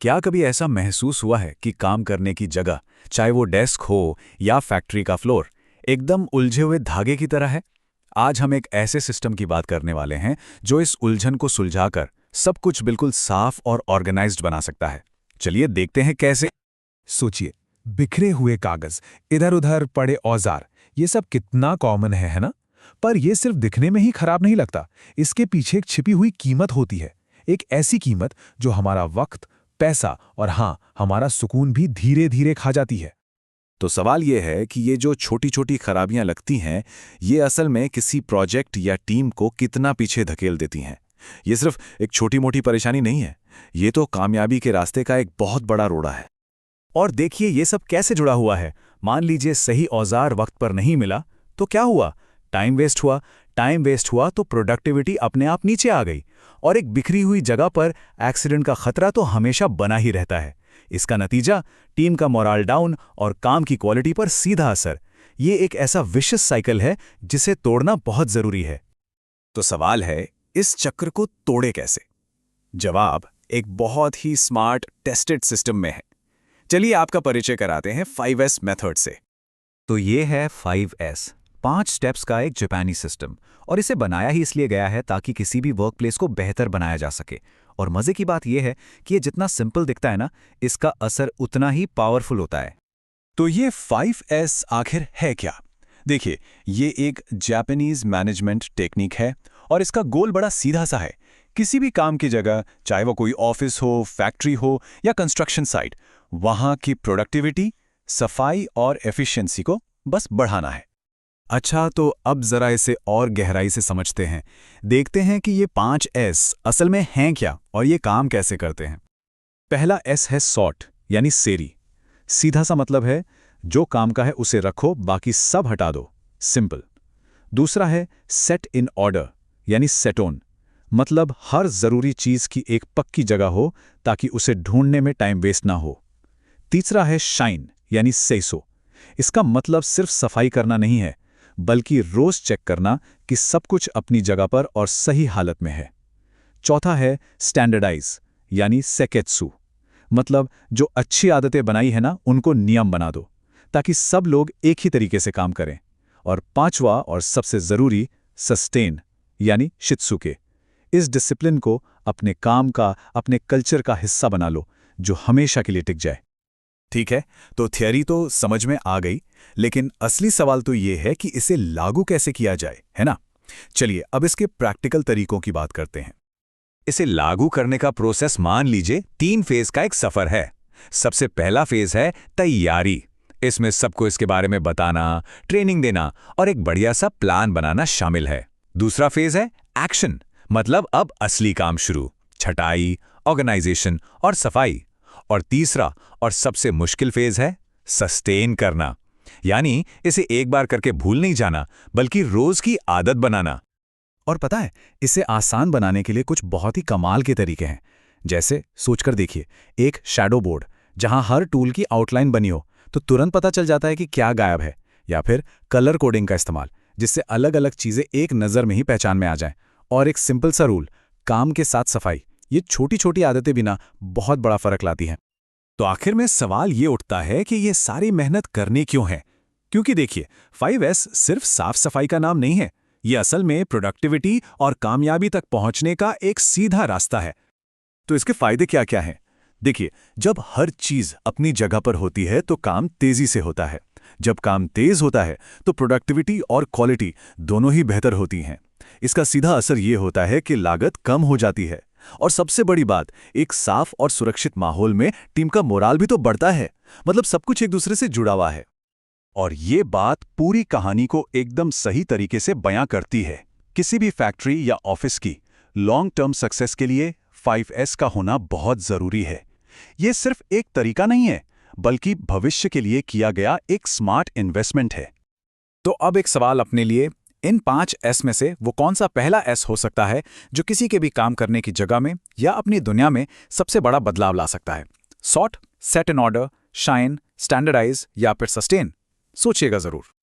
क्या कभी ऐसा महसूस हुआ है कि काम करने की जगह, चाहे वो डेस्क हो या फैक्ट्री का फ्लोर, एकदम उलझे हुए धागे की तरह है? आज हम एक ऐसे सिस्टम की बात करने वाले हैं जो इस उलझन को सुलझाकर सब कुछ बिल्कुल साफ और ऑर्गेनाइज्ड बना सकता है। चलिए देखते हैं कैसे। सोचिए, बिखरे हुए कागज, इधर उधर पड़े औजार, ये सब कितना कॉमन है ना? पर ये सिर्फ दिखने में ही खराब नहीं लगता। इसके पीछे एक छिपी हुई कीमत होती है। एक ऐसी कीमत जो हमारा वक्त, पैसा और हाँ, हमारा सुकून भी धीरे धीरे खा जाती है। तो सवाल ये है कि ये जो छोटी छोटी खराबियां लगती हैं, ये असल में किसी प्रोजेक्ट या टीम को कितना पीछे धकेल देती हैं। ये सिर्फ एक छोटी मोटी परेशानी नहीं है, ये तो कामयाबी के रास्ते का एक बहुत बड़ा रोड़ा है। और देखिए ये सब कैसे जुड़ा हुआ है। मान लीजिए सही औजार वक्त पर नहीं मिला तो क्या हुआ? टाइम वेस्ट हुआ तो प्रोडक्टिविटी अपने आप नीचे आ गई। और एक बिखरी हुई जगह पर एक्सीडेंट का खतरा तो हमेशा बना ही रहता है। इसका नतीजा टीम का मोराल डाउन और काम की क्वालिटी पर सीधा असर। ये एक ऐसा विशिष्ट साइकिल है जिसे तोड़ना बहुत जरूरी है। तो सवाल है, इस चक्र को तोड़े कैसे? जवाब एक बहुत ही स्मार्ट टेस्टेड सिस्टम में है। चलिए आपका परिचय कराते हैं 5S मेथड से। तो ये है 5S, 5 स्टेप्स का एक जापानी सिस्टम। और इसे बनाया ही इसलिए गया है ताकि किसी भी वर्कप्लेस को बेहतर बनाया जा सके। और मजे की बात यह है कि ये जितना सिंपल दिखता है ना, इसका असर उतना ही पावरफुल होता है। तो ये 5S आखिर है क्या? देखिए, ये एक जापानीज मैनेजमेंट टेक्निक है और इसका गोल बड़ा सीधा सा है। किसी भी काम की जगह, चाहे वो कोई ऑफिस हो, फैक्ट्री हो या कंस्ट्रक्शन साइट, वहां की प्रोडक्टिविटी, सफाई और एफिशिएंसी को बस बढ़ाना है। अच्छा, तो अब जरा इसे और गहराई से समझते हैं। देखते हैं कि ये 5S असल में हैं क्या और ये काम कैसे करते हैं। पहला S है सॉर्ट, यानी सेरी। सीधा सा मतलब है, जो काम का है उसे रखो, बाकी सब हटा दो, सिंपल। दूसरा है सेट इन ऑर्डर, यानी सेटोन, मतलब हर जरूरी चीज की एक पक्की जगह हो ताकि उसे ढूंढने में टाइम वेस्ट ना हो। तीसरा है शाइन, यानी सेसो। इसका मतलब सिर्फ सफाई करना नहीं है, बल्कि रोज चेक करना कि सब कुछ अपनी जगह पर और सही हालत में है। चौथा है स्टैंडर्डाइज, यानी सेकेत्सु, मतलब जो अच्छी आदतें बनाई है ना, उनको नियम बना दो ताकि सब लोग एक ही तरीके से काम करें। और पांचवा और सबसे जरूरी, सस्टेन, यानी शित्सुके। इस डिसिप्लिन को अपने काम का, अपने कल्चर का हिस्सा बना लो, जो हमेशा के लिए टिक जाए। ठीक है, तो थियरी तो समझ में आ गई, लेकिन असली सवाल तो ये है कि इसे लागू कैसे किया जाए, है ना? चलिए अब इसके प्रैक्टिकल तरीकों की बात करते हैं। इसे लागू करने का प्रोसेस मान लीजिए 3 फेज का एक सफर है। सबसे पहला फेज है तैयारी। इसमें सबको इसके बारे में बताना, ट्रेनिंग देना और एक बढ़िया सा प्लान बनाना शामिल है। दूसरा फेज है एक्शन, मतलब अब असली काम शुरू, छटाई, ऑर्गेनाइजेशन और सफाई। और तीसरा और सबसे मुश्किल फेज है सस्टेन करना, यानी इसे एक बार करके भूल नहीं जाना, बल्कि रोज की आदत बनाना। और पता है, इसे आसान बनाने के लिए कुछ बहुत ही कमाल के तरीके हैं। जैसे सोचकर देखिए, एक शैडो बोर्ड जहां हर टूल की आउटलाइन बनी हो तो तुरंत पता चल जाता है कि क्या गायब है। या फिर कलर कोडिंग का इस्तेमाल, जिससे अलग अलग चीजें एक नज़र में ही पहचान में आ जाएं। और एक सिंपल सा रूल, काम के साथ सफाई। ये छोटी छोटी आदतें भी ना बहुत बड़ा फर्क लाती हैं। तो आखिर में सवाल ये उठता है कि ये सारी मेहनत करनी क्यों है? क्योंकि देखिए, 5S सिर्फ साफ सफाई का नाम नहीं है। ये असल में प्रोडक्टिविटी और कामयाबी तक पहुंचने का एक सीधा रास्ता है। तो इसके फायदे क्या क्या हैं? देखिए, जब हर चीज अपनी जगह पर होती है तो काम तेजी से होता है। जब काम तेज होता है तो प्रोडक्टिविटी और क्वालिटी दोनों ही बेहतर होती हैं। इसका सीधा असर ये होता है कि लागत कम हो जाती है। और सबसे बड़ी बात, एक साफ और सुरक्षित माहौल में टीम का मोराल भी तो बढ़ता है। मतलब सब कुछ एक दूसरे से जुड़ा हुआ है। और ये बात पूरी कहानी को एकदम सही तरीके से बयां करती है। किसी भी फैक्ट्री या ऑफिस की लॉन्ग टर्म सक्सेस के लिए 5S का होना बहुत जरूरी है। ये सिर्फ एक तरीका नहीं है, बल्कि भविष्य के लिए किया गया एक स्मार्ट इन्वेस्टमेंट है। तो अब एक सवाल अपने लिए, इन 5S में से वो कौन सा पहला S हो सकता है जो किसी के भी काम करने की जगह में या अपनी दुनिया में सबसे बड़ा बदलाव ला सकता है? Sort, set in order, shine, standardise या फिर सस्टेन? सोचिएगा जरूर।